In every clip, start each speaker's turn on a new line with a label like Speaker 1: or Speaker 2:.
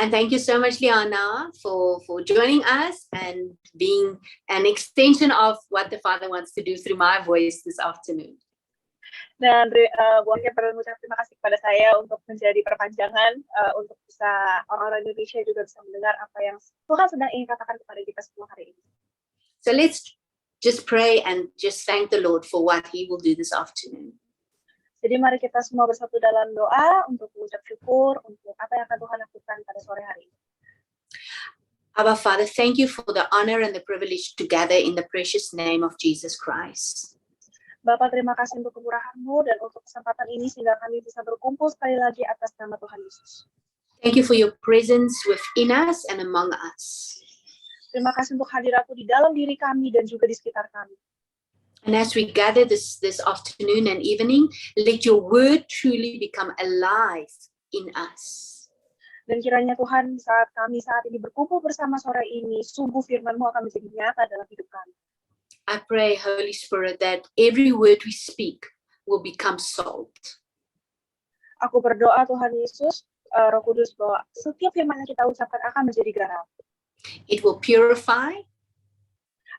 Speaker 1: And thank you so much, Liana, for joining us and being an extension of what the Father wants to do through my voice this afternoon.
Speaker 2: Dan Buangnya perlu mengucapkan terima kasih kepada saya untuk menjadi perpanjangan untuk bisa orang-orang Indonesia juga bisa mendengar apa yang Tuhan sedang ingin katakan kepada kita semua hari ini.
Speaker 1: So let's just pray and just thank the Lord for what He will do this afternoon.
Speaker 2: Jadi mari kita semua bersatu dalam doa untuk mengucap syukur untuk apa yang akan Tuhan lakukan pada sore hari ini.
Speaker 1: Our Father, thank you for the honor and the privilege to gather in the precious name of Jesus Christ.
Speaker 2: Bapak, terima kasih untuk kemurahan-Mu dan untuk kesempatan ini sehingga kami bisa berkumpul sekali lagi atas nama Tuhan Yesus.
Speaker 1: Thank you for your presence within us and among us.
Speaker 2: Terima kasih untuk hadirat-Mu di dalam diri kami dan juga di sekitar kami.
Speaker 1: And as we gather this afternoon and evening, let your word truly become alive in us.
Speaker 2: Dan kiranya Tuhan saat ini berkumpul bersama sore ini, sungguh firman-Mu akan menjadi nyata dalam hidup kami.
Speaker 1: I pray, Holy Spirit, that every word we speak will become salt.
Speaker 2: Aku berdoa Tuhan Yesus, Roh Kudus, bahwa setiap firman yang kita ucapkan akan menjadi garam.
Speaker 1: It will purify.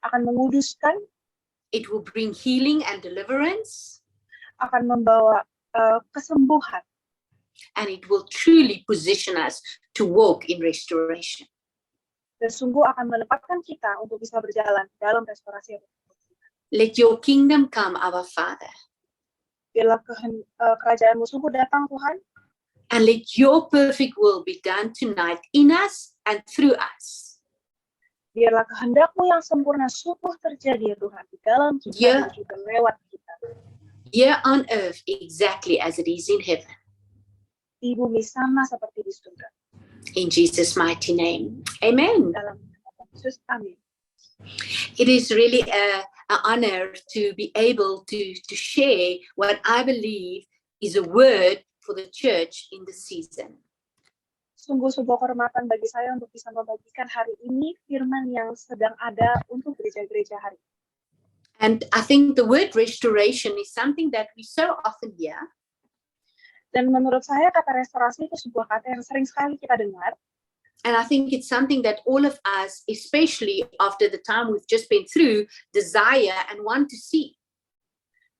Speaker 2: Akan menguduskan.
Speaker 1: It will bring healing and deliverance.
Speaker 2: Akan membawa kesembuhan.
Speaker 1: And it will truly position us to walk in restoration.
Speaker 2: Dan sungguh akan menempatkan kita untuk bisa berjalan dalam restorasi.
Speaker 1: Let your kingdom come, our Father.
Speaker 2: Biarlah kerajaan-Mu sungguh datang, Tuhan.
Speaker 1: And let your perfect will be done tonight in us and through us.
Speaker 2: Biarlah kehendak-Mu yang sempurna sungguh terjadi, ya Tuhan, di dalam kita dan juga lewat kita.
Speaker 1: Here on earth exactly as it is in heaven.
Speaker 2: Di bumi sama seperti di surga.
Speaker 1: In Jesus' mighty name. Amen.
Speaker 2: Dalam nama Yesus, amin.
Speaker 1: It is really an honor to be able to share what I believe is a word for the church in this season.
Speaker 2: Sungguh sebuah kehormatan bagi saya untuk bisa membagikan hari ini firman yang sedang ada untuk gereja-gereja hari ini.
Speaker 1: And I think the word restoration is something that we so often hear.
Speaker 2: Dan menurut saya kata restorasi itu sebuah kata yang sering sekali kita dengar.
Speaker 1: And I think it's something that all of us, especially after the time we've just been through, desire and want to see.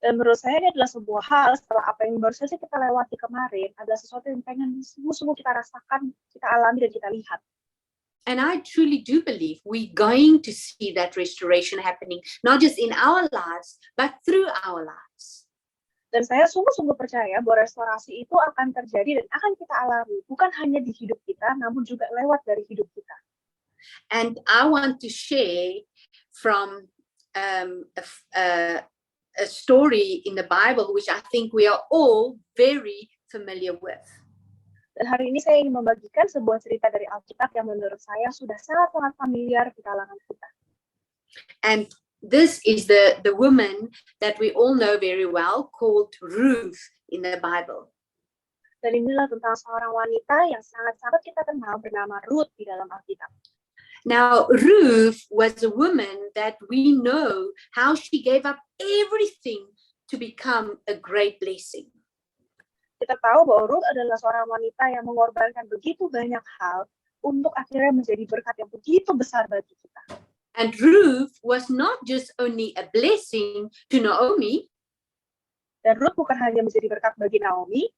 Speaker 2: Dan menurut saya ini adalah sebuah hal setelah apa yang baru saja kita lewati kemarin, adalah sesuatu yang pengen sungguh-sungguh kita rasakan, kita alami dan kita lihat.
Speaker 1: And I truly do believe we're going to see that restoration happening, not just in our lives, but through our lives.
Speaker 2: Dan saya sungguh-sungguh percaya bahwa restorasi itu akan terjadi dan akan kita alami, bukan hanya di hidup kita, namun juga lewat dari hidup kita.
Speaker 1: And I want to share from a story in the Bible, which I think we are all very familiar with.
Speaker 2: Dan hari ini saya ingin membagikan sebuah cerita dari Alkitab yang menurut saya sudah sangat-sangat familiar di kalangan kita.
Speaker 1: And this is the woman that we all know very well, called Ruth in the Bible.
Speaker 2: Dan inilah tentang seorang wanita yang sangat-sangat kita kenal bernama Ruth di dalam Alkitab.
Speaker 1: Now, Ruth was a woman that we know how she gave up everything to become a great blessing.
Speaker 2: Kita tahu bahwa Ruth adalah seorang wanita yang mengorbankan begitu banyak hal untuk akhirnya menjadi berkat yang begitu besar bagi kita.
Speaker 1: And Ruth was not just only a blessing to Naomi,
Speaker 2: dan Ruth bukan hanya menjadi berkat bagi Naomi,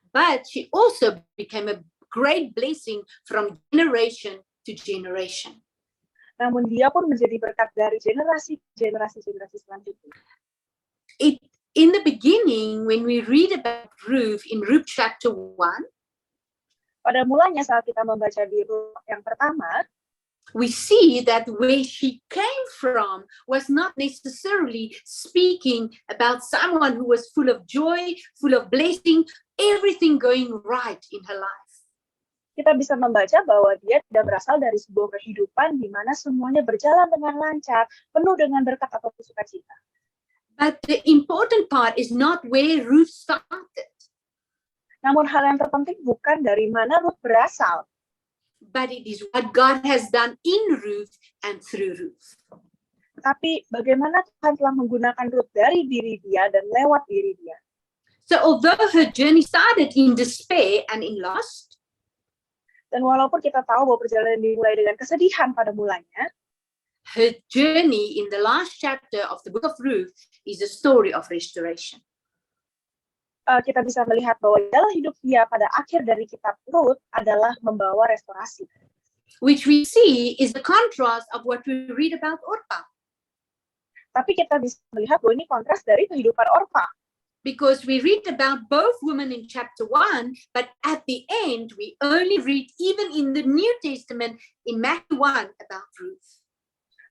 Speaker 1: but she also became a great blessing from generation to generation.
Speaker 2: Namun dia pun menjadi berkat dari generasi selanjutnya.
Speaker 1: In the beginning, when we read about Ruth in Ruth chapter 1,
Speaker 2: pada mulanya saat kita membaca di Ruth yang pertama,
Speaker 1: we see that where she came from was not necessarily speaking about someone who was full of joy, full of blessing, everything going right in her life.
Speaker 2: Kita bisa membaca bahwa dia tidak berasal dari sebuah kehidupan di mana semuanya berjalan dengan lancar, penuh dengan berkat atau sukacita.
Speaker 1: But the important part is not where Ruth started.
Speaker 2: Namun hal yang terpenting bukan dari mana Ruth berasal,
Speaker 1: but it is what God has done in Ruth and through Ruth.
Speaker 2: Tapi bagaimana Tuhan telah menggunakan Ruth dari diri dia dan lewat diri dia.
Speaker 1: So although her journey started in despair and in loss,
Speaker 2: Dan walaupun kita tahu bahwa perjalanan dimulai dengan kesedihan pada mulanya,
Speaker 1: her journey in the last chapter of the book of Ruth is a story of restoration.
Speaker 2: Kita bisa melihat bahwa dalam hidup dia pada akhir dari kitab Rut adalah membawa restorasi.
Speaker 1: Which we see is the contrast of what we read about Orpah.
Speaker 2: Tapi kita bisa melihat bahwa ini kontras dari kehidupan Orpah.
Speaker 1: Because we read about both women in chapter 1, but at the end, we only read, even in the New Testament, in Matthew 1, about Ruth.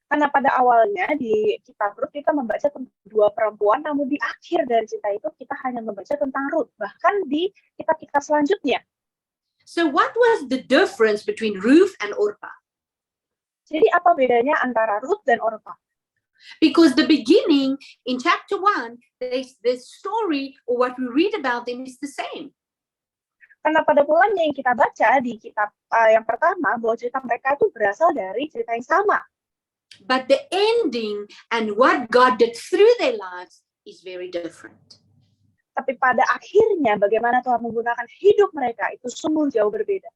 Speaker 2: Karena pada awalnya di kitab Rut kita membaca tentang dua perempuan, namun di akhir dari cerita itu kita hanya membaca tentang Rut. Bahkan di kitab-kitab selanjutnya.
Speaker 1: So what was the difference between Ruth and Orpah?
Speaker 2: Jadi apa bedanya antara Rut dan Orpah?
Speaker 1: Because the beginning in chapter 1, the story or what we read about them is the same.
Speaker 2: Karena pada mulanya yang kita baca di kitab yang pertama, bahwa cerita mereka itu berasal dari cerita yang sama.
Speaker 1: But the ending and what God did through their lives is very different.
Speaker 2: Tapi pada akhirnya bagaimana Tuhan menggunakan hidup mereka itu sungguh jauh berbeda.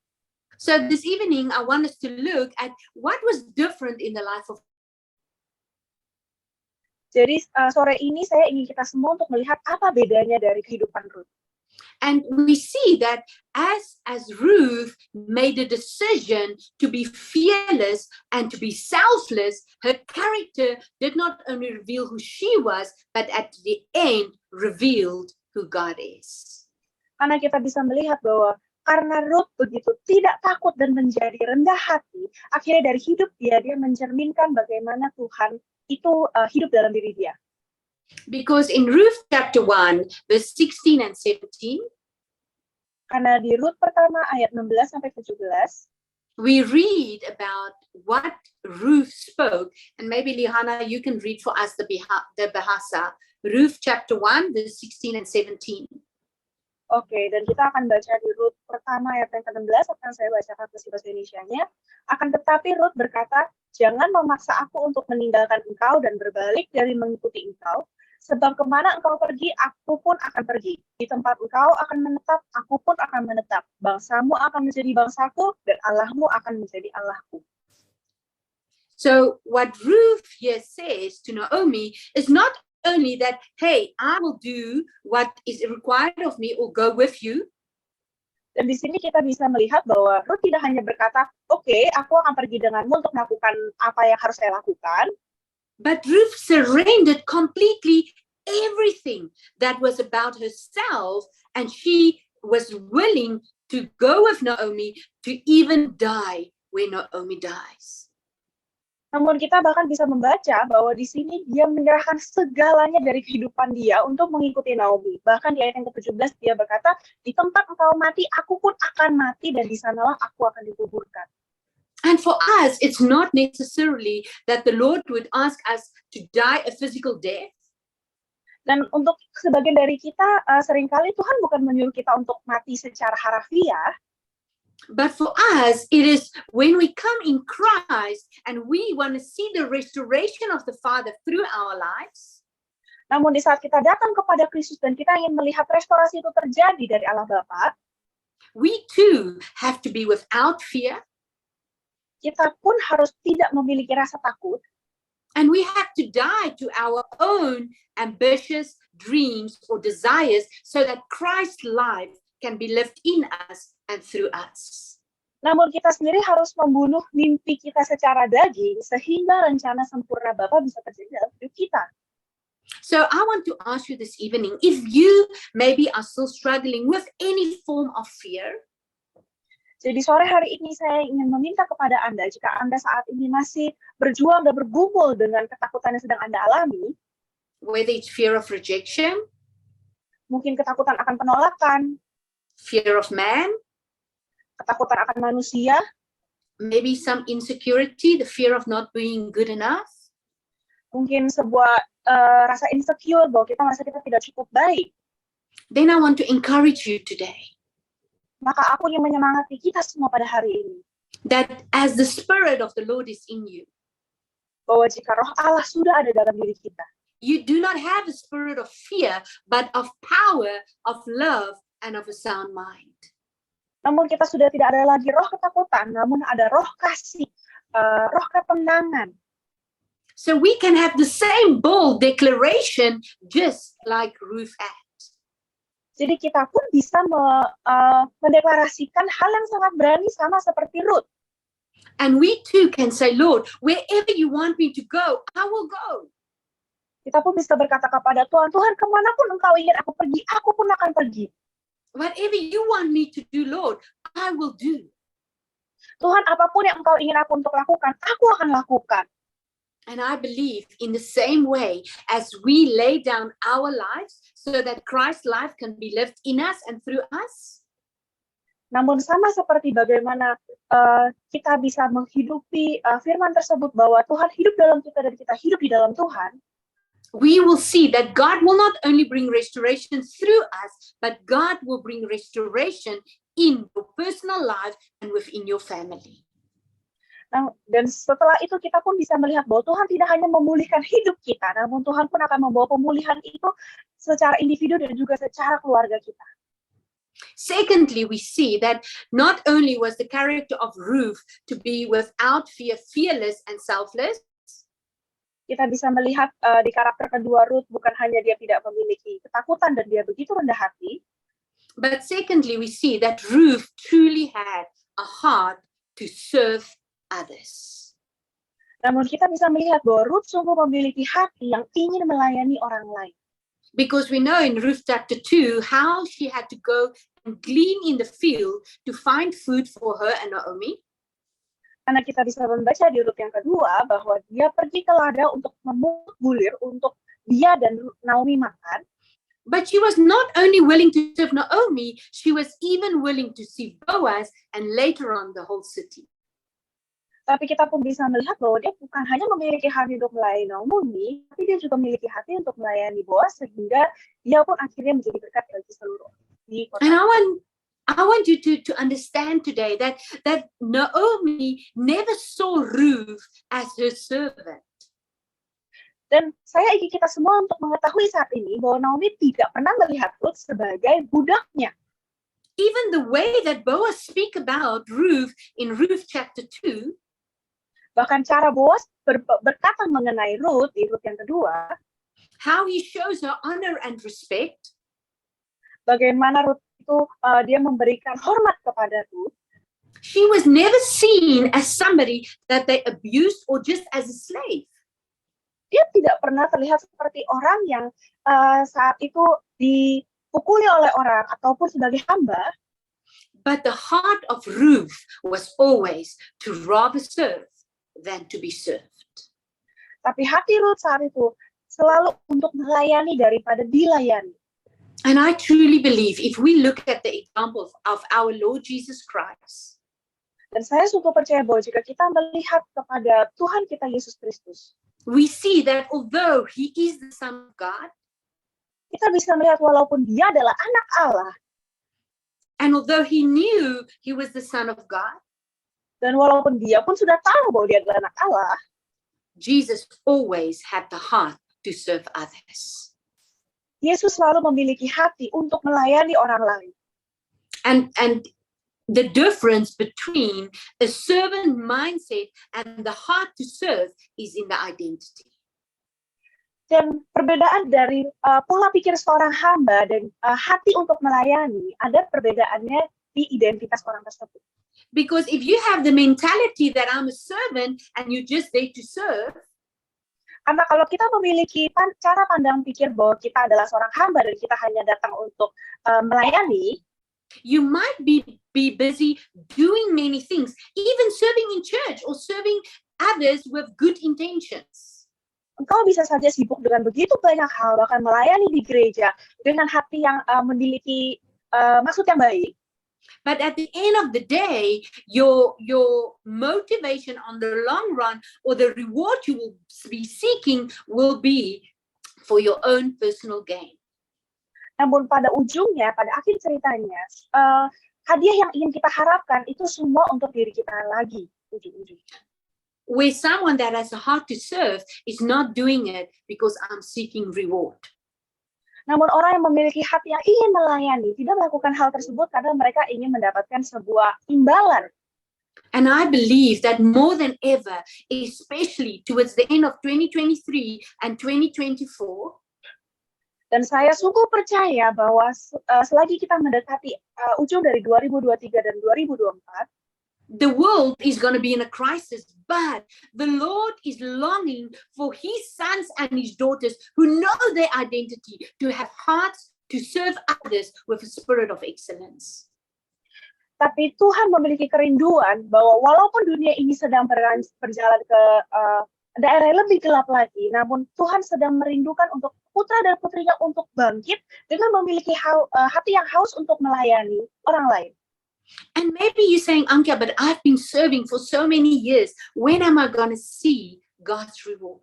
Speaker 1: So this evening I want us to look at what was different in the life of.
Speaker 2: Jadi sore ini saya ingin kita semua untuk melihat apa bedanya dari kehidupan Ruth.
Speaker 1: And we see that as Ruth made a decision to be fearless and to be selfless, her character did not only reveal who she was, but at the end revealed who God is.
Speaker 2: Karena kita bisa melihat bahwa karena Ruth begitu tidak takut dan menjadi rendah hati, akhirnya dari hidup dia mencerminkan bagaimana Tuhan itu hidup dalam diri dia.
Speaker 1: Because in Ruth chapter 1, verse 16 and 17,
Speaker 2: karena di Rut pertama ayat 16 sampai 17,
Speaker 1: we read about what Ruth spoke, and maybe Lihana, you can read for us the Bahasa. Ruth chapter 1, verse 16 and 17.
Speaker 2: Oke, dan kita akan baca di Rut pertama ayat yang ke-16, akan saya bacakan versi bahasa Indonesianya. Akan tetapi Rut berkata, jangan memaksa aku untuk meninggalkan engkau dan berbalik dari mengikuti engkau, sebab kemana engkau pergi, aku pun akan pergi. Di tempat engkau akan menetap, aku pun akan menetap. Bangsamu akan menjadi bangsaku, dan Allahmu akan menjadi Allahku.
Speaker 1: So what Ruth here says to Naomi is not only that, hey, I will do what is required of me or go with you.
Speaker 2: Dan di sini kita bisa melihat bahwa Ruth tidak hanya berkata, oke, aku akan pergi denganmu untuk melakukan apa yang harus saya lakukan.
Speaker 1: But Ruth surrendered completely everything that was about herself, and she was willing to go with Naomi to even die when Naomi dies.
Speaker 2: Namun kita bahkan bisa membaca bahwa di sini dia menyerahkan segalanya dari kehidupan dia untuk mengikuti Naomi. Bahkan di ayat yang ke-17 dia berkata, di tempat engkau mati, aku pun akan mati dan di sanalah aku akan dikuburkan.
Speaker 1: And for us, it's not necessarily that the Lord would ask us to die a physical death.
Speaker 2: Dan untuk sebagian dari kita, seringkali Tuhan bukan menyuruh kita untuk mati secara harafiah.
Speaker 1: But for us, it is when we come in Christ and we want to see the restoration of the Father through our lives.
Speaker 2: Namun di saat kita datang kepada Kristus dan kita ingin melihat restorasi itu terjadi dari Allah Bapa,
Speaker 1: we too have to be without fear.
Speaker 2: Kita pun harus tidak memiliki rasa takut.
Speaker 1: And we have to die to our own ambitious dreams or desires so that Christ's life can be lived in us and through us.
Speaker 2: Namun kita sendiri harus membunuh mimpi kita secara daging sehingga rencana sempurna Bapa bisa terjadi dalam hidup kita.
Speaker 1: So I want to ask you this evening, if you maybe are still struggling with any form of fear,
Speaker 2: jadi sore hari ini saya ingin meminta kepada Anda, jika Anda saat ini masih berjuang dan bergumul dengan ketakutan yang sedang Anda alami,
Speaker 1: whether it's fear of rejection,
Speaker 2: mungkin ketakutan akan penolakan,
Speaker 1: fear of man,
Speaker 2: ketakutan akan manusia,
Speaker 1: maybe some insecurity, the fear of not being good enough,
Speaker 2: mungkin sebuah rasa insecure bahwa kita merasa kita tidak cukup baik.
Speaker 1: Then I want to encourage you today.
Speaker 2: Maka aku ingin menyemangati kita semua pada hari ini.
Speaker 1: That as the Spirit of the Lord is in you,
Speaker 2: bahwa jika Roh Allah sudah ada dalam diri kita,
Speaker 1: you do not have a spirit of fear, but of power, of love, and of a sound mind.
Speaker 2: Namun kita sudah tidak ada lagi roh ketakutan, namun ada roh kasih, roh ketenangan.
Speaker 1: So we can have the same bold declaration just like Ruth had.
Speaker 2: Jadi kita pun bisa mendeklarasikan hal yang sangat berani sama seperti Ruth.
Speaker 1: And we too can say, Lord, wherever you want me to go, I will go.
Speaker 2: Kita pun bisa berkata kepada Tuhan, Tuhan kemanapun Engkau ingin aku pergi, aku pun akan pergi.
Speaker 1: Whatever you want me to do, Lord, I will do.
Speaker 2: Tuhan, apapun yang Engkau ingin aku untuk lakukan, aku akan lakukan.
Speaker 1: And I believe in the same way as we lay down our lives so that Christ's life can be lived in us and through us.
Speaker 2: Namun sama seperti bagaimana kita bisa menghidupi firman tersebut bahwa Tuhan hidup dalam kita dan kita hidup di dalam Tuhan,
Speaker 1: we will see that God will not only bring restoration through us, but God will bring restoration in your personal life and within your family.
Speaker 2: Nah, dan setelah itu kita pun bisa melihat bahwa Tuhan tidak hanya memulihkan hidup kita, namun Tuhan pun akan membawa pemulihan itu secara individu dan juga secara keluarga kita.
Speaker 1: Secondly, we see that not only was the character of Ruth to be without fear, fearless and selfless,
Speaker 2: kita bisa melihat di karakter kedua Ruth bukan hanya dia tidak memiliki ketakutan dan dia begitu rendah hati,
Speaker 1: but secondly, we see that Ruth truly had a heart to serve others.
Speaker 2: Namun kita bisa melihat bahwa Ruth sungguh memiliki hati yang ingin melayani orang lain.
Speaker 1: Because we know in Ruth chapter 2 how she had to go and glean in the field to find food for her and Naomi.
Speaker 2: Karena kita bisa membaca di Ruth yang kedua bahwa dia pergi ke ladang untuk memungut bulir untuk dia dan Naomi makan.
Speaker 1: But she was not only willing to serve Naomi, she was even willing to see Boaz and later on the whole city.
Speaker 2: Tapi kita pun bisa melihat bahwa dia bukan hanya memiliki hati untuk melayani Naomi, tapi dia juga memiliki hati untuk melayani Boaz sehingga dia pun akhirnya menjadi berkat bagi seluruh di kota.
Speaker 1: And I want you to understand today that Naomi never saw Ruth as her servant.
Speaker 2: Dan saya ingin kita semua untuk mengetahui saat ini bahwa Naomi tidak pernah melihat Ruth sebagai budaknya.
Speaker 1: Even the way that Boaz speak about Ruth in Ruth chapter 2,
Speaker 2: bahkan cara Boaz berkata mengenai Ruth di Ruth yang kedua,
Speaker 1: how he shows her honor and respect,
Speaker 2: bagaimana Ruth itu dia memberikan hormat kepada Ruth.
Speaker 1: She was never seen as somebody that they abused or just as a slave.
Speaker 2: Dia tidak pernah terlihat seperti orang yang saat itu dipukuli oleh orang ataupun sebagai hamba.
Speaker 1: But the heart of Ruth was always to rather serve than to be served.
Speaker 2: Tapi hati Ruth saat itu selalu untuk melayani daripada dilayani.
Speaker 1: And I truly believe if we look at the example of our Lord Jesus Christ,
Speaker 2: dan saya sungguh percaya bahwa jika kita melihat kepada Tuhan kita Yesus Kristus,
Speaker 1: we see that although he is the Son of God,
Speaker 2: kita bisa melihat walaupun dia adalah anak Allah,
Speaker 1: and although he knew he was the Son of God,
Speaker 2: dan walaupun dia pun sudah tahu bahwa dia adalah anak Allah,
Speaker 1: Jesus always had the heart to serve others.
Speaker 2: Yesus selalu memiliki hati untuk melayani orang lain.
Speaker 1: And the difference between a servant mindset and the heart to serve is in the identity.
Speaker 2: Dan perbedaan dari pola pikir seorang hamba dan hati untuk melayani, ada perbedaannya di identitas orang tersebut.
Speaker 1: Because if you have the mentality that I'm a servant and you're just there to serve,
Speaker 2: karena kalau kita memiliki cara pandang pikir bahwa kita adalah seorang hamba dan kita hanya datang untuk melayani,
Speaker 1: you might be busy doing many things, even serving in church or serving others with good intentions.
Speaker 2: Engkau bisa saja sibuk dengan begitu banyak hal, bahkan melayani di gereja dengan hati yang memiliki maksud yang baik.
Speaker 1: But at the end of the day, your motivation on the long run or the reward you will be seeking will be for your own personal gain.
Speaker 2: Namun pada ujungnya, pada akhir ceritanya, hadiah yang ingin kita harapkan itu semua untuk diri kita lagi. Ujung-ujungnya.
Speaker 1: Where someone that has a heart to serve is not doing it because I'm seeking reward.
Speaker 2: Namun orang yang memiliki hati yang ingin melayani tidak melakukan hal tersebut karena mereka ingin mendapatkan sebuah imbalan.
Speaker 1: And I believe that more than ever, especially towards the end of 2023 and 2024,
Speaker 2: Dan saya sungguh percaya bahwa selagi kita mendekati ujung dari 2023 dan 2024,
Speaker 1: the world is going to be in a crisis, but the Lord is longing for his sons and his daughters who know their identity to have hearts to serve others with a spirit of excellence.
Speaker 2: Tapi Tuhan memiliki kerinduan bahwa walaupun dunia ini sedang berjalan ke daerah yang lebih gelap lagi, namun Tuhan sedang merindukan untuk putra dan putrinya untuk bangkit dengan memiliki hati yang haus untuk melayani orang lain.
Speaker 1: And maybe you're saying, Ankia, but I've been serving for so many years. When am I going to see God's reward?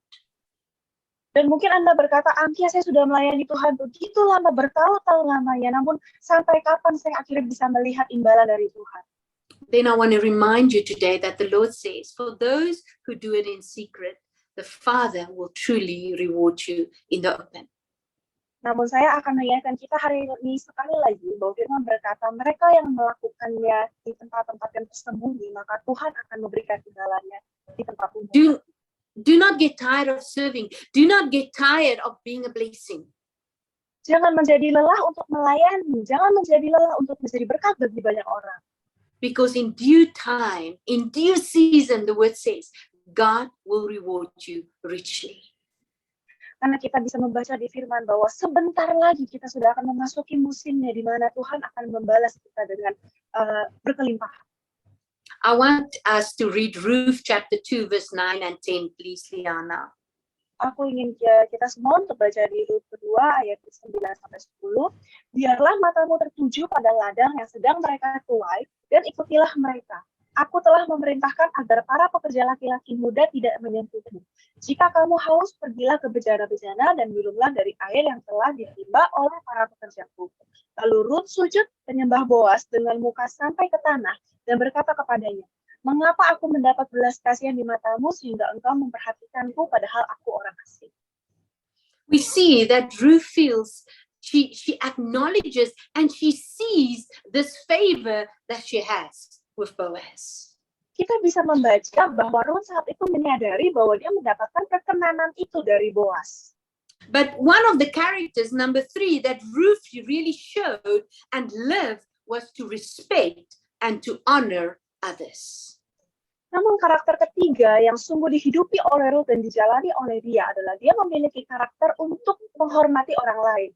Speaker 2: Dan mungkin Anda berkata, Ankia, saya sudah melayani Tuhan begitu lama, bertahun-tahun lamanya, namun sampai kapan saya akhirnya bisa melihat imbalan dari Tuhan?
Speaker 1: Then I want to remind you today that the Lord says, for those who do it in secret, the Father will truly reward you in the open.
Speaker 2: Namun saya akan mengingatkan kita hari ini sekali lagi bahwa Firman berkata mereka yang melakukannya di tempat-tempat yang tersembunyi, maka Tuhan akan memberikan imbalannya di tempat umum.
Speaker 1: Do not get tired of serving. Do not get tired of being a blessing.
Speaker 2: Jangan menjadi lelah untuk melayani. Jangan menjadi lelah untuk menjadi berkat bagi banyak orang.
Speaker 1: Because in due time, in due season, the word says, God will reward you richly.
Speaker 2: Karena kita bisa membaca di firman bahwa sebentar lagi kita sudah akan memasuki musimnya di mana Tuhan akan membalas kita dengan berkelimpahan.
Speaker 1: I want us to read Ruth chapter 2 verse 9 and 10, please, Liana.
Speaker 2: Aku ingin kita semua untuk baca di Ruth kedua ayat 9 sampai 10. Biarlah matamu tertuju pada ladang yang sedang mereka tuai dan ikutilah mereka. Aku telah memerintahkan agar para pekerja laki-laki muda tidak menyentuhmu. Jika kamu haus, pergilah ke bejana-bejana dan minumlah dari air yang telah ditimba oleh para pekerjaku. Lalu Ruth sujud menyembah Boas dengan muka sampai ke tanah dan berkata kepadanya, mengapa aku mendapat belas kasihan di matamu sehingga engkau memperhatikanku padahal aku orang asing?
Speaker 1: We see that Ruth feels, she acknowledges and she sees this favor that she has with Boaz.
Speaker 2: Kita bisa membaca bahwa Ruth saat itu menyadari bahwa dia mendapatkan perkenanan itu dari Boaz.
Speaker 1: But one of the characters, number 3, that Ruth really showed and lived was to respect and to honor others.
Speaker 2: Namun karakter ketiga yang sungguh dihidupi oleh Ruth dan dijalani oleh dia adalah dia memiliki karakter untuk menghormati orang lain.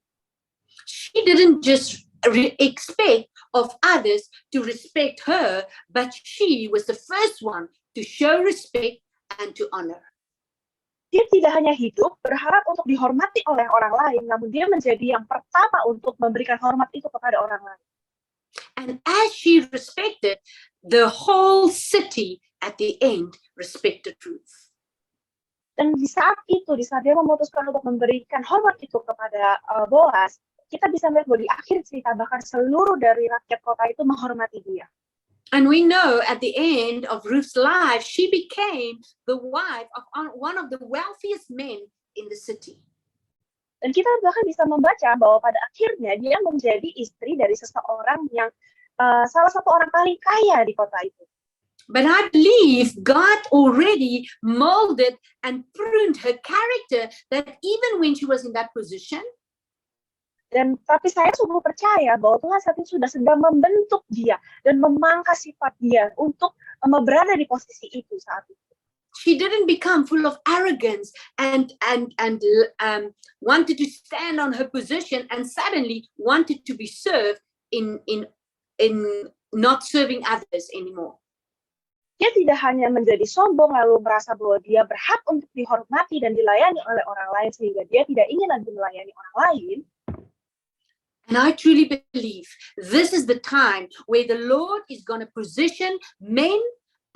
Speaker 1: She didn't just expect of others to respect her, but she was the first one to show respect and to honor.
Speaker 2: Dia tidak hanya hidup berharap untuk dihormati oleh orang lain, namun dia menjadi yang pertama untuk memberikan hormat itu kepada orang lain.
Speaker 1: And as she respected, the whole city at the end respected Ruth.
Speaker 2: Dan di saat itu, di saat dia memutuskan untuk memberikan hormat itu kepada Boaz, kita bisa melihat bahwa di akhir cerita bahkan seluruh dari rakyat kota itu menghormati dia.
Speaker 1: And we know at the end of Ruth's life, she became the wife of one of the wealthiest men in the city.
Speaker 2: Dan kita bahkan bisa membaca bahwa pada akhirnya dia menjadi istri dari seseorang yang salah satu orang paling kaya di kota itu.
Speaker 1: But I believe God already molded and pruned her character that even when she was in that position,
Speaker 2: dan tapi saya sungguh percaya bahwa Tuhan saat ini sudah sedang membentuk dia dan memangkas sifat dia untuk berada di posisi itu saat itu.
Speaker 1: She didn't become full of arrogance and wanted to stand on her position and suddenly wanted to be served in not serving others anymore.
Speaker 2: Dia tidak hanya menjadi sombong lalu merasa bahwa dia berhak untuk dihormati dan dilayani oleh orang lain sehingga dia tidak ingin lagi melayani orang lain.
Speaker 1: And I truly believe this is the time where the Lord is going to position men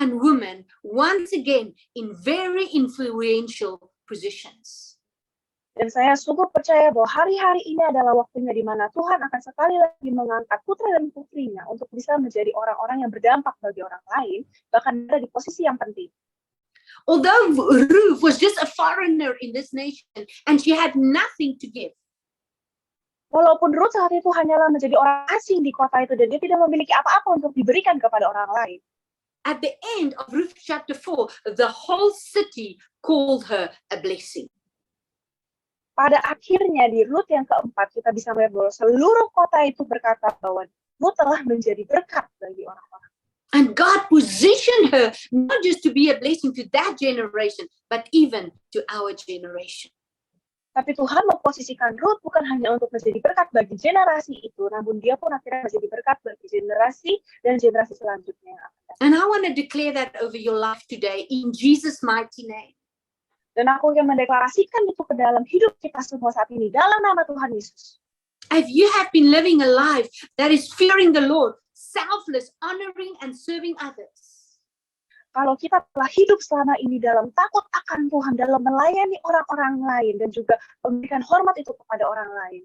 Speaker 1: and women once again in very influential positions.
Speaker 2: Dan saya sungguh percaya bahwa hari-hari ini adalah waktunya di mana Tuhan akan sekali lagi mengangkat putra dan putrinya untuk bisa menjadi orang-orang yang berdampak bagi orang lain, bahkan ada di posisi yang penting.
Speaker 1: Although Ruth was just a foreigner in this nation and she had nothing to give.
Speaker 2: Walaupun Ruth saat itu hanyalah menjadi orang asing di kota itu dan dia tidak memiliki apa-apa untuk diberikan kepada orang lain.
Speaker 1: At the end of Ruth chapter 4, the whole city called her a blessing.
Speaker 2: Pada akhirnya di Ruth yang keempat kita bisa melihat bahwa seluruh kota itu berkata bahwa Ruth telah menjadi berkat bagi orang-orang.
Speaker 1: And God positioned her not just to be a blessing to that generation, but even to our generation.
Speaker 2: Tapi Tuhan memposisikan Ruth bukan hanya untuk menjadi berkat bagi generasi itu, namun dia pun akhirnya menjadi berkat bagi generasi dan generasi selanjutnya.
Speaker 1: And I want to declare that over your life today in Jesus' mighty name.
Speaker 2: Dan aku ingin mendeklarasikan itu ke dalam hidup kita semua saat ini dalam nama Tuhan Yesus.
Speaker 1: If you have been living a life that is fearing the Lord, selfless, honoring, and serving others,
Speaker 2: kalau kita telah hidup selama ini dalam takut akan Tuhan, dalam melayani orang-orang lain, dan juga memberikan hormat itu kepada orang lain,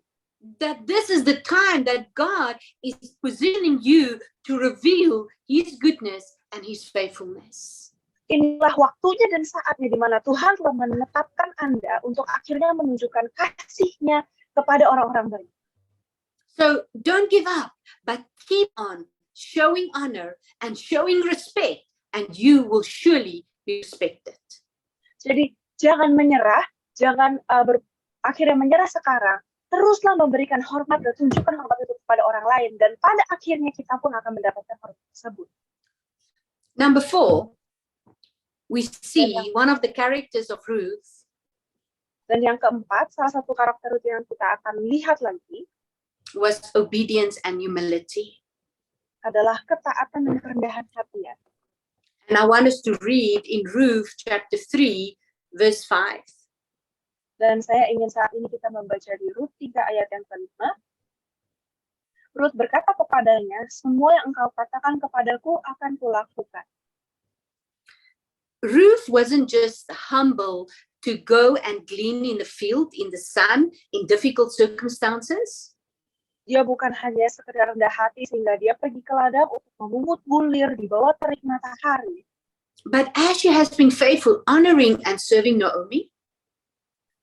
Speaker 1: that this is the time that God is positioning you to reveal His goodness and His faithfulness.
Speaker 2: Inilah waktunya dan saatnya di mana Tuhan telah menetapkan Anda untuk akhirnya menunjukkan kasih-Nya kepada orang-orang baik.
Speaker 1: So don't give up, but keep on showing honor and showing respect, and you will surely be respected.
Speaker 2: Jadi jangan menyerah, jangan akhirnya menyerah sekarang. Teruslah memberikan hormat dan tunjukkan hormat itu kepada orang lain, dan pada akhirnya kita pun akan mendapatkan hormat tersebut.
Speaker 1: Number 4, we see one of the characters of Ruth.
Speaker 2: Dan yang keempat, salah satu karakter Ruth yang kita akan lihat lagi
Speaker 1: was obedience and humility.
Speaker 2: Adalah ketaatan dan kerendahan hati.
Speaker 1: And I want us to read in Ruth chapter 3, verse 5.
Speaker 2: Dan saya ingin saat ini kita membaca di Ruth 3 ayat yang ke-5. Ruth berkata kepadanya, semua yang engkau katakan kepadaku akan kulakukan.
Speaker 1: Ruth wasn't just humble to go and glean in the field in the sun in difficult circumstances.
Speaker 2: Dia bukan hanya sekedar rendah hati sehingga dia pergi ke ladang untuk memungut bulir di bawah terik matahari.
Speaker 1: But as she has been faithful, honoring and serving Naomi.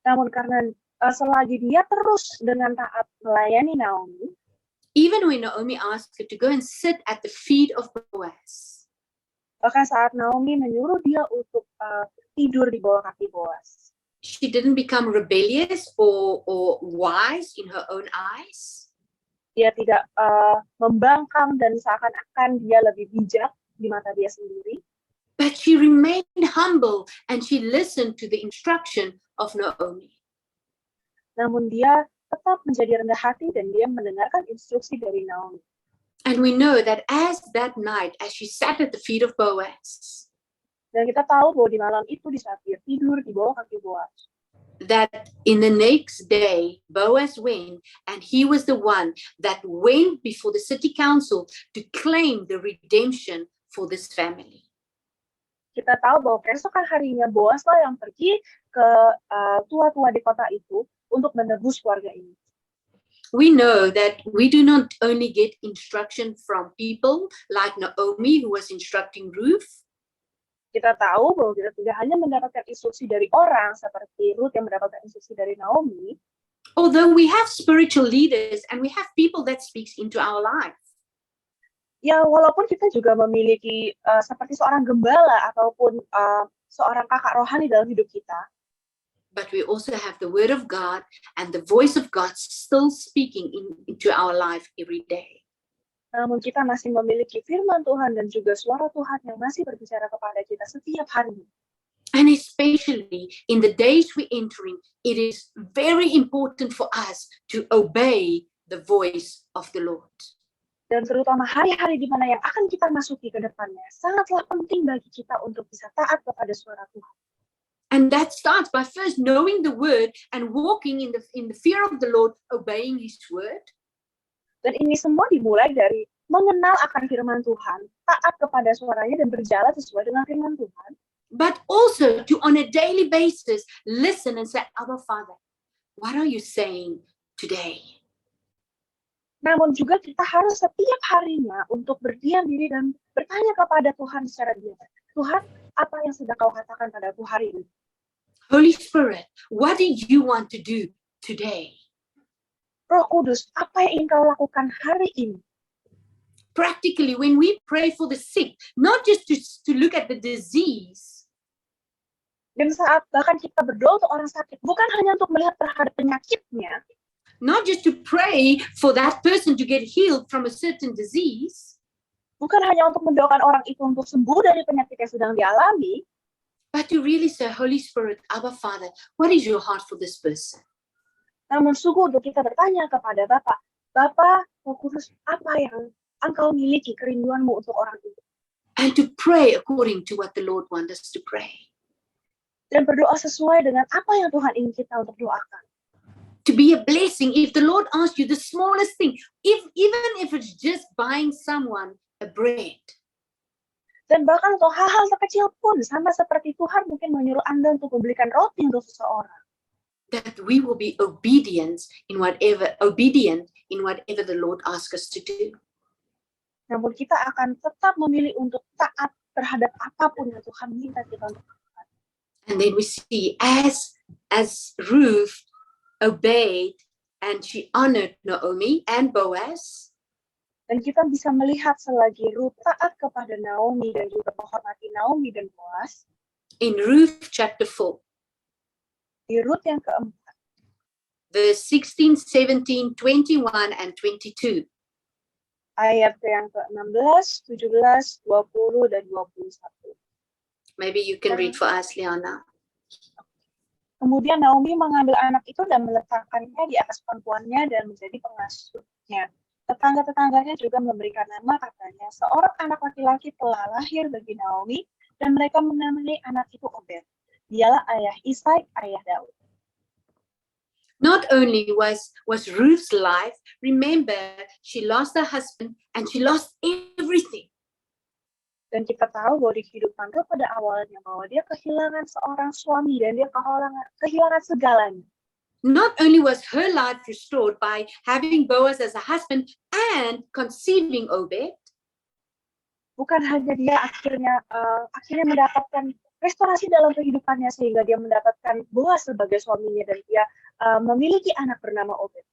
Speaker 2: Namun karena selagi dia terus dengan taat melayani Naomi,
Speaker 1: even when Naomi asked her to go and sit at the feet of Boaz.
Speaker 2: Bahkan saat Naomi menyuruh dia untuk tidur di bawah kaki Boaz.
Speaker 1: She didn't become rebellious or wise in her own eyes.
Speaker 2: Dia tidak membangkang dan seakan-akan dia lebih bijak di mata dia sendiri.
Speaker 1: But she remained humble and she listened to the instruction of Naomi.
Speaker 2: Namun dia tetap menjadi rendah hati dan dia mendengarkan instruksi dari Naomi.
Speaker 1: And we know that as that night, as she sat at the feet of Boaz,
Speaker 2: dan kita tahu bahwa di malam itu di saat dia tidur di bawah kaki Boaz,
Speaker 1: that in the next day, Boaz went, and he was the one that went before the city council to claim the redemption for this family.
Speaker 2: Kita tahu bahwa keesokan harinya Boaz lah yang pergi ke tua-tua di kota itu untuk menebus keluarga ini.
Speaker 1: We know that we do not only get instruction from people like Naomi who was instructing Ruth.
Speaker 2: Kita tahu bahwa kita tidak hanya mendapatkan instruksi dari orang seperti Ruth yang mendapatkan instruksi dari Naomi.
Speaker 1: Although we have spiritual leaders and we have people that speaks into our life.
Speaker 2: Ya, walaupun kita juga memiliki seperti seorang gembala ataupun seorang kakak rohani dalam hidup kita.
Speaker 1: But we also have the word of God and the voice of God still speaking into our life every day.
Speaker 2: Namun kita masih memiliki firman Tuhan dan juga suara Tuhan yang masih berbicara kepada kita setiap hari.
Speaker 1: And especially in the days we're entering, it is very important for us to obey the voice of the Lord.
Speaker 2: Dan terutama hari-hari di mana yang akan kita masuki ke depannya, sangatlah penting bagi kita untuk bisa taat kepada suara Tuhan.
Speaker 1: And that starts by first knowing the word and walking in the fear of the Lord, obeying His word.
Speaker 2: Dan ini semua dimulai dari mengenal akan firman Tuhan, taat kepada suaranya dan berjalan sesuai dengan firman Tuhan.
Speaker 1: But also to on a daily basis listen and say, Abba Father, what are you saying today?
Speaker 2: Namun juga kita harus setiap harinya untuk berdiam diri dan bertanya kepada Tuhan secara diam. Tuhan, apa yang sedang kau katakan padaku hari ini?
Speaker 1: Holy Spirit, what do you want to do today?
Speaker 2: Roh Kudus, apa yang ingin kau lakukan hari ini?
Speaker 1: Practically, when we pray for the sick, not just to look at the disease,
Speaker 2: Dan saat bahkan kita berdoa untuk orang sakit, bukan hanya untuk melihat terhadap penyakitnya,
Speaker 1: not just to pray for that person to get healed from a certain disease,
Speaker 2: bukan hanya untuk mendoakan orang itu untuk sembuh dari penyakit yang sedang dialami,
Speaker 1: but to really say, Holy Spirit, Abba Father, what is your heart for this person?
Speaker 2: namun sungguh untuk kita bertanya kepada Bapa, Bapa, Roh Kudus, apa yang Engkau miliki kerinduanmu untuk orang itu?
Speaker 1: And to pray according to what the Lord wants us to pray.
Speaker 2: Dan berdoa sesuai dengan apa yang Tuhan ingin kita untuk doakan.
Speaker 1: To be a blessing, if the Lord asks you the smallest thing, even if it's just buying someone a bread.
Speaker 2: Dan bahkan untuk hal-hal terkecil pun, sama seperti Tuhan mungkin menyuruh Anda untuk membelikan roti untuk seseorang.
Speaker 1: That we will be obedient in whatever the Lord asks us to do.
Speaker 2: Namun kita akan tetap memilih untuk taat terhadap apapun yang Tuhan minta kita untuk lakukan.
Speaker 1: And then we see as Ruth obeyed and she honored Naomi and Boaz.
Speaker 2: Dan kita bisa melihat selagi Ruth taat kepada Naomi dan juga menghormati Naomi dan Boaz.
Speaker 1: In Ruth chapter 4.
Speaker 2: Di Ruth yang keempat.
Speaker 1: Verse 16, 17, 21, and 22.
Speaker 2: Ayat yang ke-16, 17, 20, dan 21.
Speaker 1: Maybe you can read for us, Liana.
Speaker 2: Kemudian Naomi mengambil anak itu dan meletakkannya di atas perempuannya dan menjadi pengasuhnya. Tetangga-tetangganya juga memberikan nama, katanya, seorang anak laki-laki telah lahir bagi Naomi dan mereka menamai anak itu Obed. Dialah ayah Isai, ayah Daud.
Speaker 1: Not only was Ruth's life, remember, she lost her husband and she lost everything.
Speaker 2: Dan kita tahu bahwa di kehidupan Ruth pada awalnya bahwa dia kehilangan seorang suami dan dia kehilangan segalanya.
Speaker 1: Not only was her life restored by having Boaz as a husband and conceiving Obed.
Speaker 2: Bukan hanya dia akhirnya mendapatkan restorasi dalam kehidupannya sehingga dia mendapatkan Boaz sebagai suaminya dan dia memiliki anak bernama Obed.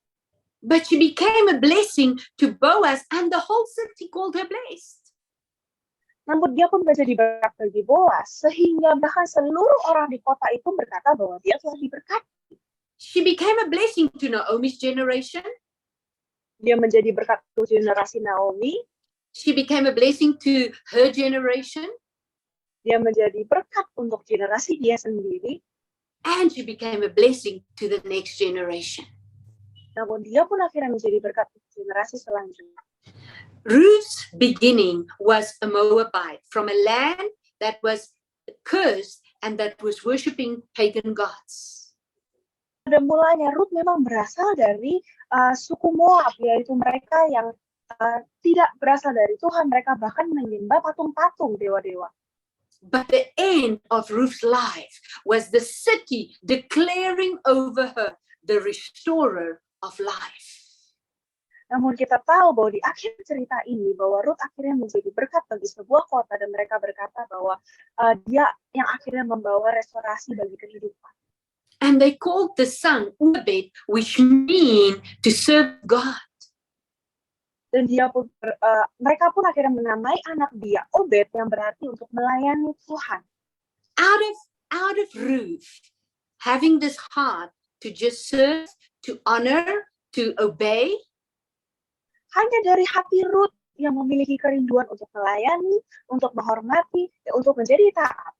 Speaker 1: But she became a blessing to Boaz and the whole city called her blessed.
Speaker 2: Namun dia pun menjadi berkat bagi Boaz sehingga bahkan seluruh orang di kota itu berkata bahwa dia telah diberkati.
Speaker 1: She became a blessing to Naomi's generation.
Speaker 2: Dia menjadi berkat untuk generasi Naomi.
Speaker 1: She became a blessing to her generation.
Speaker 2: Dia menjadi berkat untuk generasi dia sendiri.
Speaker 1: And she became a blessing to the next generation.
Speaker 2: Namun dia pun akhirnya menjadi berkat untuk generasi selanjutnya.
Speaker 1: Ruth's beginning was a Moabite from a land that was cursed and that was worshiping pagan gods.
Speaker 2: Pada mulanya Ruth memang berasal dari suku Moab, yaitu mereka yang tidak berasal dari Tuhan, mereka bahkan menyembah patung-patung dewa-dewa.
Speaker 1: But the end of Ruth's life was the city declaring over her the restorer of life.
Speaker 2: Namun kita tahu bahwa di akhir cerita ini bahwa Ruth akhirnya menjadi berkat bagi sebuah kota dan mereka berkata bahwa dia yang akhirnya membawa restorasi bagi kehidupan.
Speaker 1: And they called the son Obed, which mean to serve God.
Speaker 2: Dan dia pun mereka pun akhirnya menamai anak dia Obed yang berarti untuk melayani Tuhan.
Speaker 1: Out of Ruth having this heart to just serve, to honor, to obey.
Speaker 2: Hanya dari hati Ruth yang memiliki kerinduan untuk melayani, untuk menghormati, untuk menjadi taat.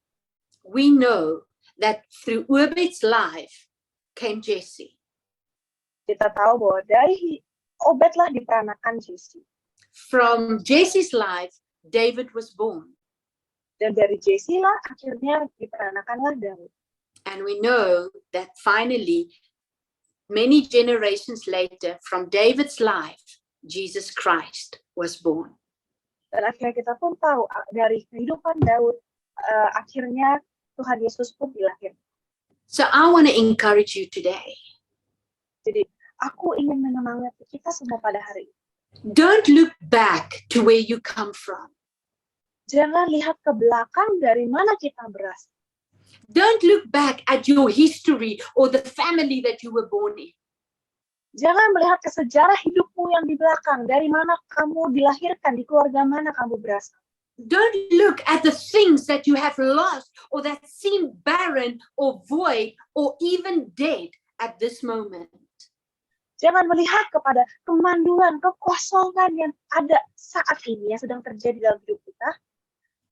Speaker 1: We know that through Obed's life came Jesse.
Speaker 2: Kita tahu bahwa dari Obedlah diperanakan Jesse.
Speaker 1: From Jesse's life, David was born.
Speaker 2: Dan dari Jesse lah akhirnya diperanakanlah Daud.
Speaker 1: And we know that finally, many generations later, from David's life, Jesus Christ was born.
Speaker 2: Dan akhirnya kita pun tahu dari kehidupan Daud, akhirnya Tuhan Yesus pun dilahirkan.
Speaker 1: So I want to encourage you today.
Speaker 2: Jadi aku ingin menyemangati kita semua pada hari ini.
Speaker 1: Don't look back to where you come from.
Speaker 2: Jangan lihat ke belakang dari mana kita berasal.
Speaker 1: Don't look back at your history or the family that you were born in.
Speaker 2: Jangan melihat ke sejarah hidupmu yang di belakang, dari mana kamu dilahirkan, di keluarga mana kamu berasal.
Speaker 1: Don't look at the things that you have lost or that seem barren or void or even dead at this moment.
Speaker 2: Jangan melihat kepada kemandulan, kekosongan yang ada saat ini, yang sedang terjadi dalam hidup kita.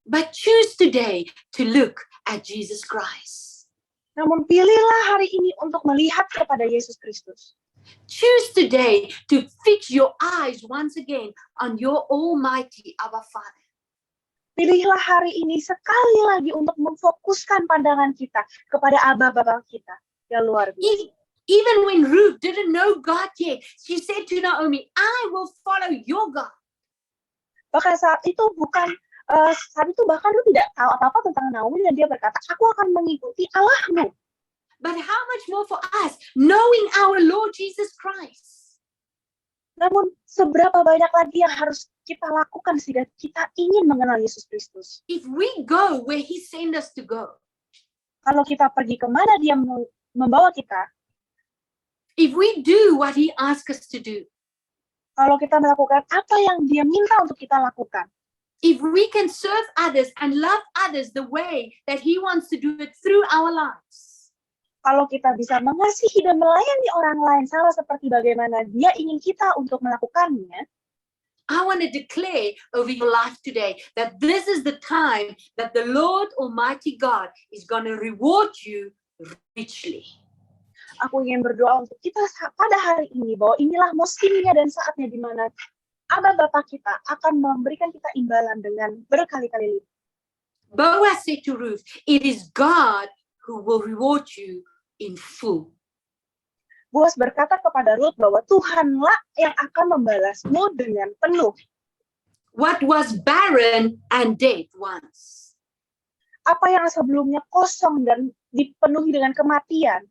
Speaker 1: But choose today to look at Jesus Christ.
Speaker 2: Namun pilihlah hari ini untuk melihat kepada Yesus Kristus.
Speaker 1: Choose today to fix your eyes once again on your Almighty Abba Father.
Speaker 2: Pilihlah hari ini sekali lagi untuk memfokuskan pandangan kita kepada Abba Bapa kita yang luar biasa.
Speaker 1: Even when Ruth didn't know God yet, she said to Naomi, I will follow your God.
Speaker 2: Bahkan saat itu bahkan Ruth tidak tahu apa-apa tentang Naomi dan dia berkata, aku akan mengikuti Allahmu.
Speaker 1: But how much more for us, knowing our Lord Jesus Christ?
Speaker 2: Namun seberapa banyak lagi yang harus kita lakukan sehingga kita ingin mengenal Yesus Kristus.
Speaker 1: If we go where He sent us to go.
Speaker 2: Kalau kita pergi kemana Dia membawa kita.
Speaker 1: If we do what He asks us to do.
Speaker 2: Kalau kita melakukan apa yang Dia minta untuk kita lakukan.
Speaker 1: If we can serve others and love others the way that He wants to do it through our lives.
Speaker 2: Kalau kita bisa mengasihi dan melayani orang lain sama seperti bagaimana Dia ingin kita untuk melakukannya.
Speaker 1: I want to declare over your life today that this is the time that the Lord Almighty God is going to reward you richly.
Speaker 2: Aku ingin berdoa untuk kita pada hari ini bahwa inilah musimnya dan saatnya di mana Abba Bapa kita akan memberikan kita imbalan dengan berkali-kali lipat.
Speaker 1: Boaz said to Ruth, it is God who will reward you in full.
Speaker 2: Boaz berkata kepada Ruth bahwa Tuhanlah yang akan membalasmu dengan penuh.
Speaker 1: What was barren and dead once.
Speaker 2: Apa yang sebelumnya kosong dan dipenuhi dengan kematian.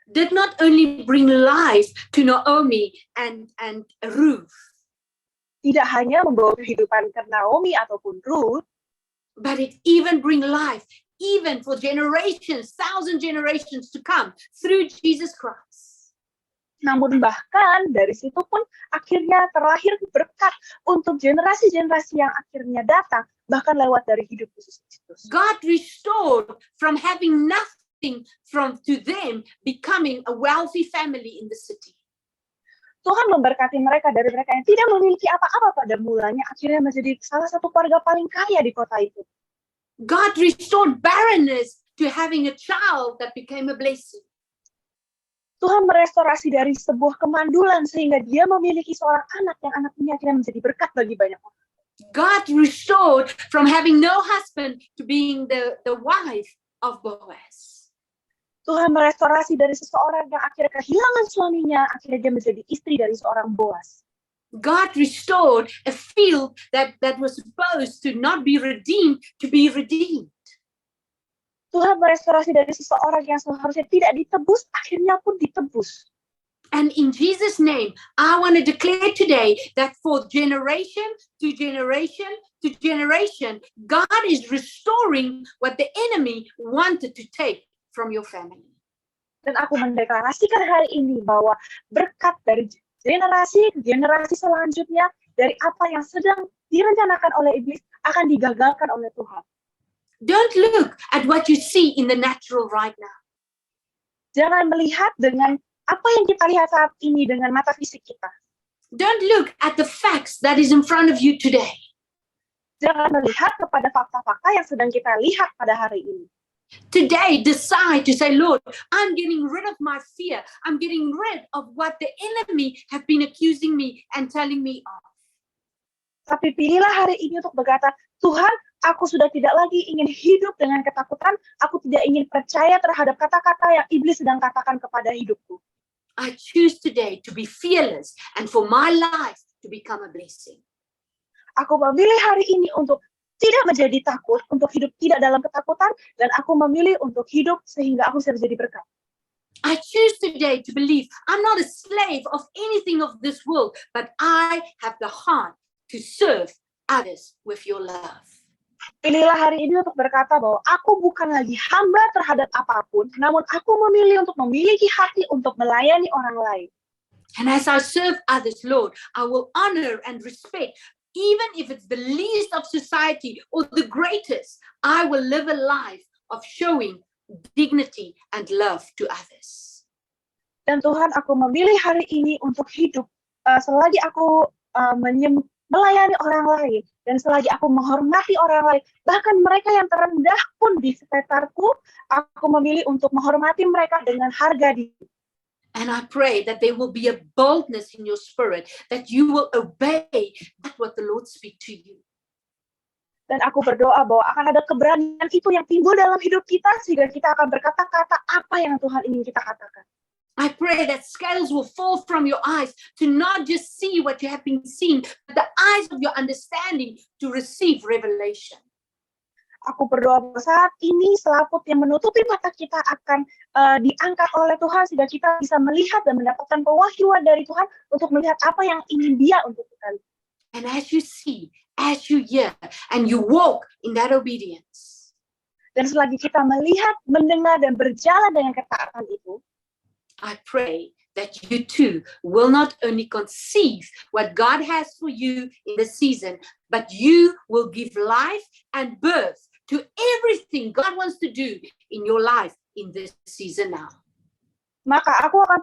Speaker 1: Did not only bring life to Naomi and Ruth.
Speaker 2: Tidak hanya membawa kehidupan ke Naomi ataupun Ruth.
Speaker 1: But it even bring life, even for generations, 1,000 generations to come through Jesus Christ.
Speaker 2: Namun bahkan dari situ pun akhirnya terlahir berkat untuk generasi-generasi yang akhirnya datang, bahkan lewat dari hidup Yesus Kristus.
Speaker 1: God restored from having nothing to them becoming a wealthy family in the city.
Speaker 2: Tuhan memberkati mereka dari mereka yang tidak memiliki apa-apa pada mulanya, akhirnya menjadi salah satu keluarga paling kaya di kota itu.
Speaker 1: God restored barrenness to having a child that became a blessing.
Speaker 2: Tuhan merestorasi dari sebuah kemandulan sehingga dia memiliki seorang anak yang anaknya akhirnya menjadi berkat bagi banyak orang.
Speaker 1: God restored from having no husband to being the wife of Boaz.
Speaker 2: Tuhan merestorasi dari seseorang yang akhirnya kehilangan suaminya, akhirnya dia menjadi istri dari seorang Boaz.
Speaker 1: God restored a field that was supposed to not be redeemed to be redeemed.
Speaker 2: Tuhan merestorasi dari seseorang yang seharusnya tidak ditebus, akhirnya pun ditebus.
Speaker 1: And in Jesus' name, I want to declare today that for generation to generation to generation, God is restoring what the enemy wanted to take from your family.
Speaker 2: Dan aku mendeklarasikan hari ini bahwa berkat dari generasi ke generasi selanjutnya, dari apa yang sedang direncanakan oleh iblis akan digagalkan oleh Tuhan.
Speaker 1: Don't look at what you see in the natural right now.
Speaker 2: Jangan melihat dengan apa yang kita lihat saat ini dengan mata fisik kita.
Speaker 1: Don't look at the facts that is in front of you today.
Speaker 2: Jangan melihat kepada fakta-fakta yang sedang kita lihat pada hari ini.
Speaker 1: Today, decide to say, Lord, I'm getting rid of my fear. I'm getting rid of what the enemy have been accusing me and telling me of.
Speaker 2: Tapi pilihlah hari ini untuk berkata, Tuhan, aku sudah tidak lagi ingin hidup dengan ketakutan. Aku tidak ingin percaya terhadap kata-kata yang iblis sedang katakan kepada hidupku.
Speaker 1: I choose today to be fearless and for my life to become a blessing.
Speaker 2: Aku memilih hari ini untuk tidak menjadi takut, untuk hidup tidak dalam ketakutan, dan aku memilih untuk hidup sehingga aku bisa menjadi berkat.
Speaker 1: I choose today to believe I'm not a slave of anything of this world, but I have the heart to serve others with your love.
Speaker 2: Pilihlah hari ini untuk berkata bahwa aku bukan lagi hamba terhadap apapun, namun aku memilih untuk memiliki hati untuk melayani orang lain.
Speaker 1: And as I serve others, Lord, I will honor and respect, even if it's the least of society or the greatest. I will live a life of showing dignity and love to others.
Speaker 2: Dan Tuhan, aku memilih hari ini untuk hidup selagi aku melayani orang lain, dan selagi aku menghormati orang lain, bahkan mereka yang terendah pun di sekitarku, aku memilih untuk menghormati mereka dengan harga diri.
Speaker 1: And I pray that there will be a boldness in your spirit, that you will obey what the Lord speak to you.
Speaker 2: Dan aku berdoa bahwa akan ada keberanian itu yang timbul dalam hidup kita, sehingga kita akan berkata-kata apa yang Tuhan ingin kita katakan.
Speaker 1: I pray that scales will fall from your eyes to not just see what you have been seeing, but the eyes of your understanding to receive revelation.
Speaker 2: Aku berdoa bahwa saat ini selaput yang menutupi mata kita akan diangkat oleh Tuhan, sehingga kita bisa melihat dan mendapatkan pewahyuan dari Tuhan untuk melihat apa yang ingin Dia untuk kita.
Speaker 1: And as you see, as you hear, and you walk in that obedience.
Speaker 2: Dan selagi kita melihat, mendengar, dan berjalan dengan ketaatan itu,
Speaker 1: I pray that you too will not only conceive what God has for you in the season, but you will give life and birth to everything God wants to do in your life in this season now.
Speaker 2: Maka aku akan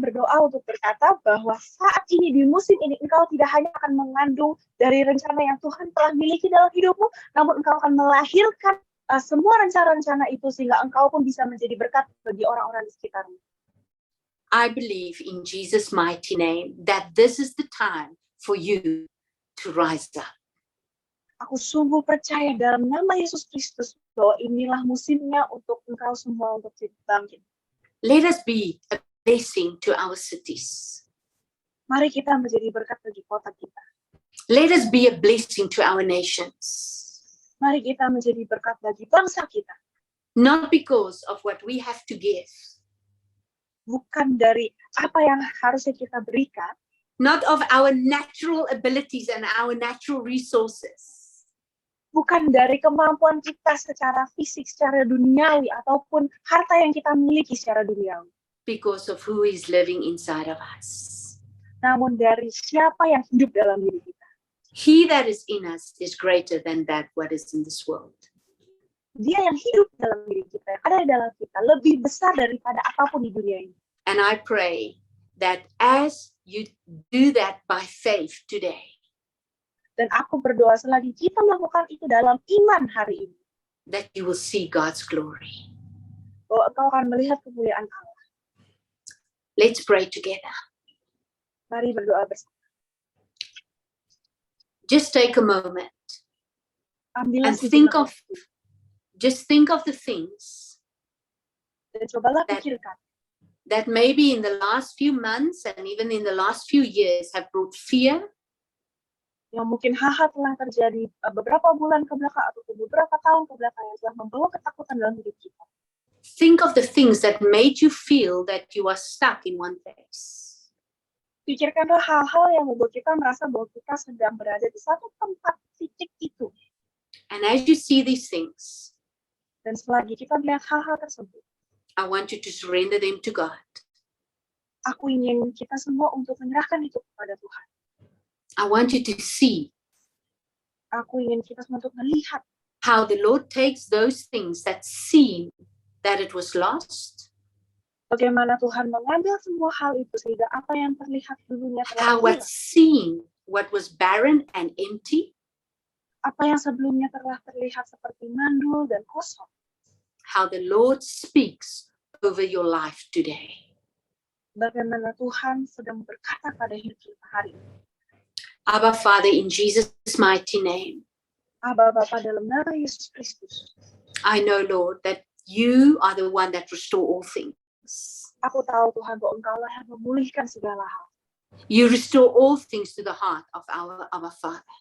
Speaker 2: berdoa untuk berkata bahwa saat ini, di musim ini, engkau tidak hanya akan mengandung dari rencana yang Tuhan telah miliki dalam hidupmu, namun engkau akan melahirkan semua rencana-rencana itu, sehingga engkau pun bisa menjadi berkat bagi orang-orang di sekitarmu.
Speaker 1: I believe in Jesus' mighty name that this is the time for you to rise up.
Speaker 2: Aku sungguh percaya dalam nama Yesus Kristus bahwa inilah musimnya untuk engkau semua untuk bangkit.
Speaker 1: Let us be a blessing to our cities.
Speaker 2: Mari kita menjadi berkat bagi kota kita.
Speaker 1: Let us be a blessing to our nations.
Speaker 2: Mari kita menjadi berkat bagi bangsa kita.
Speaker 1: Not because of what we have to give.
Speaker 2: Bukan dari apa yang harusnya kita berikan.
Speaker 1: Not of our natural abilities and our natural resources.
Speaker 2: Bukan dari kemampuan kita secara fisik, secara duniawi, ataupun harta yang kita miliki secara duniawi.
Speaker 1: Because of who is living inside of us.
Speaker 2: Namun dari siapa yang hidup dalam diri kita.
Speaker 1: He that is in us is greater than that what is in this world.
Speaker 2: Dia yang hidup dalam diri kita, yang ada di dalam kita, lebih besar daripada apapun di dunia ini.
Speaker 1: And I pray that as you do that by faith today,
Speaker 2: dan aku berdoa selagi kita melakukan itu dalam iman hari ini,
Speaker 1: that you will see God's glory.
Speaker 2: Bahwa engkau akan melihat kemuliaan Allah.
Speaker 1: Let's pray together.
Speaker 2: Mari berdoa bersama.
Speaker 1: Just take a moment
Speaker 2: Ambillah
Speaker 1: and think of the things
Speaker 2: dan cobalah pikirkan
Speaker 1: that maybe in the last few months and even in the last few years have brought fear.
Speaker 2: Yang mungkin hal-hal telah terjadi beberapa bulan ke belakang atau beberapa tahun ke belakang yang telah membawa ketakutan dalam hidup kita.
Speaker 1: Think of the things that made you feel that you are stuck in one place.
Speaker 2: Pikirkanlah hal-hal yang membuat kita merasa bahwa kita sedang berada di satu tempat titik itu.
Speaker 1: And as you see these things,
Speaker 2: dan selagi kita melihat hal-hal tersebut,
Speaker 1: I want you to surrender them to God.
Speaker 2: Aku ingin kita semua untuk menyerahkan itu kepada Tuhan.
Speaker 1: I want you to see.
Speaker 2: Aku ingin kita semua untuk melihat
Speaker 1: how the Lord takes those things that seem that it was lost.
Speaker 2: Bagaimana Tuhan mengambil semua hal itu sehingga apa yang terlihat dulunya telah
Speaker 1: How what seemed, what was barren and empty.
Speaker 2: Apa yang sebelumnya telah terlihat seperti mandul dan kosong.
Speaker 1: How the Lord speaks over your life today.
Speaker 2: Bagaimana Tuhan sedang berkata pada hidup kita hari ini.
Speaker 1: Abba Father, in Jesus' mighty name.
Speaker 2: Abba Bapa dalam nama Yesus Kristus.
Speaker 1: I know, Lord, that you are the one that restore all things.
Speaker 2: Aku tahu Tuhan bahwa Engkau lah yang memulihkan segala hal.
Speaker 1: You restore all things to the heart of our Father.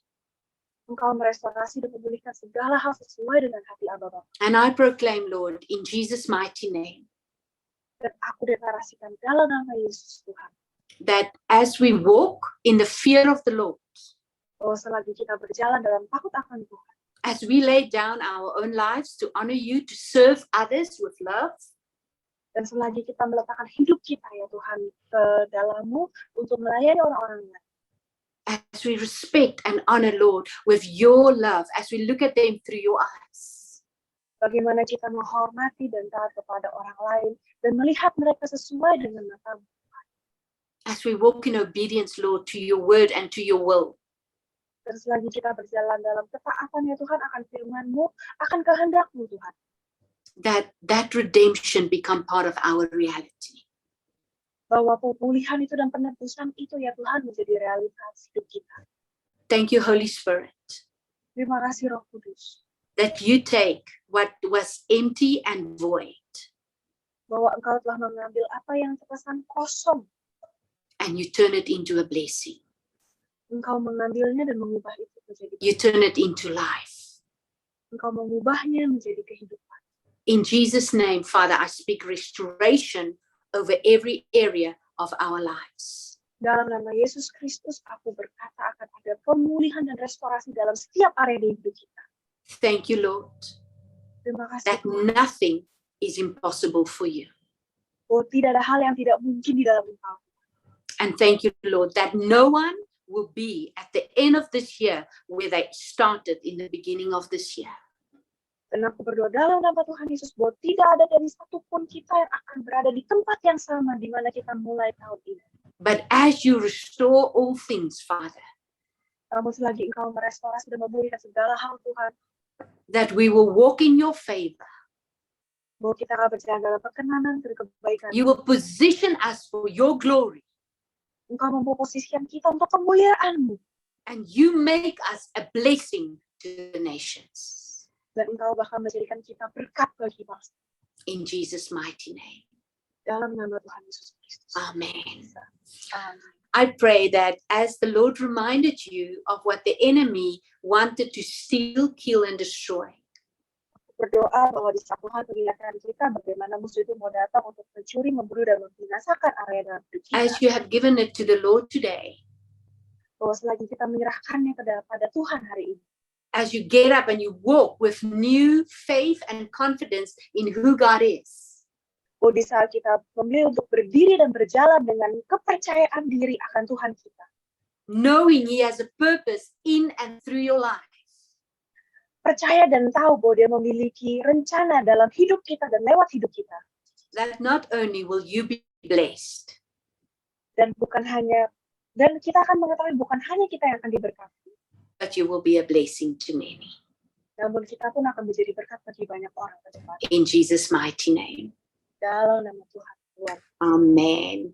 Speaker 2: Engkau merestorasi dan memulihkan segala hal sesuai dengan hati Abba Bapa.
Speaker 1: And I proclaim, Lord, in Jesus' mighty name.
Speaker 2: Dan aku deklarasikan dalam nama Yesus Tuhan.
Speaker 1: That as we walk in the fear of the Lord,
Speaker 2: selagi kita berjalan dalam takut akan Tuhan,
Speaker 1: as we lay down our own lives to honor you, to serve others with love,
Speaker 2: Dan selagi kita meletakkan hidup kita ya Tuhan ke dalam-Mu untuk melayani orang-orang lain.
Speaker 1: As we respect and honor, Lord, with your love, as we look at them through your eyes.
Speaker 2: Bagaimana kita menghormati dan taat kepada orang lain dan melihat mereka sesuai dengan mata-Mu.
Speaker 1: As we walk in obedience, Lord, to your word and to your will.
Speaker 2: Dan selagi kita berjalan dalam ketaatan ya Tuhan akan firman-Mu, akan kehendak-Mu Tuhan.
Speaker 1: That redemption become part of our reality.
Speaker 2: Bahwa pemulihan itu dan penebusan itu ya Tuhan menjadi realitas hidup kita.
Speaker 1: Thank you, Holy Spirit.
Speaker 2: Terima kasih Roh Kudus.
Speaker 1: That you take what was empty and void.
Speaker 2: Bahwa Engkau telah mengambil apa yang terkesan kosong.
Speaker 1: And you turn it into a blessing.
Speaker 2: Engkau mengambilnya dan mengubah itu menjadi.
Speaker 1: You turn it into life.
Speaker 2: Engkau mengubahnya menjadi kehidupan.
Speaker 1: In Jesus' name, Father, I speak restoration over every area of our lives.
Speaker 2: Dalam nama Yesus Kristus, aku berkata akan ada pemulihan dan restorasi dalam setiap area di hidup kita.
Speaker 1: Thank you, Lord.
Speaker 2: Terima kasih.
Speaker 1: That nothing is impossible for you.
Speaker 2: Oh, tidak ada hal yang tidak mungkin di dalam Engkau.
Speaker 1: And thank you, Lord, that no one will be at the end of this year where they started in the beginning of this year.
Speaker 2: Dan aku berdoa dalam nama Tuhan Yesus bahwa tidak ada dari satupun kita yang akan berada di tempat yang sama di mana kita mulai tahun ini.
Speaker 1: But as you restore all things, Father,
Speaker 2: namun selagi Engkau merestorasi dan memulihkan segala hal Tuhan,
Speaker 1: that we will walk in your favor.
Speaker 2: Bahwa kita akan berjalan dalam perkenanan dan kebaikan.
Speaker 1: You will position us for your glory.
Speaker 2: Engkau memposisikan kita untuk kemuliaan-Mu.
Speaker 1: And you make us a blessing to the nations.
Speaker 2: Dan Engkau bahkan menjadikan kita berkat bagi bangsa.
Speaker 1: In Jesus' mighty name.
Speaker 2: Dalam nama Tuhan Yesus Kristus.
Speaker 1: Amen.
Speaker 2: Amen.
Speaker 1: I pray that as the Lord reminded you of what the enemy wanted to steal, kill, and destroy.
Speaker 2: Berdoa bahwa di saat Tuhan mengingatkan kita bagaimana musuh itu mau datang untuk mencuri, membunuh, dan membinasakan area dalam hidup kita.
Speaker 1: As you have given it to the Lord today.
Speaker 2: Bahwa selagi kita menyerahkannya kepada Tuhan hari ini.
Speaker 1: As you get up and you walk with new faith and confidence in who God is.
Speaker 2: Oh, di saat kita memilih untuk berdiri dan berjalan dengan kepercayaan diri akan Tuhan kita.
Speaker 1: Knowing He has a purpose in and through your life.
Speaker 2: Percaya dan tahu bahwa Dia memiliki rencana dalam hidup kita dan lewat hidup kita.
Speaker 1: That not only will you be blessed.
Speaker 2: Dan kita akan mengetahui bukan hanya kita yang akan diberkati.
Speaker 1: But you will be a blessing to many.
Speaker 2: Namun kita pun akan menjadi berkat bagi banyak orang ke depan.
Speaker 1: In Jesus' mighty name.
Speaker 2: Dalam nama Tuhan.
Speaker 1: Amen.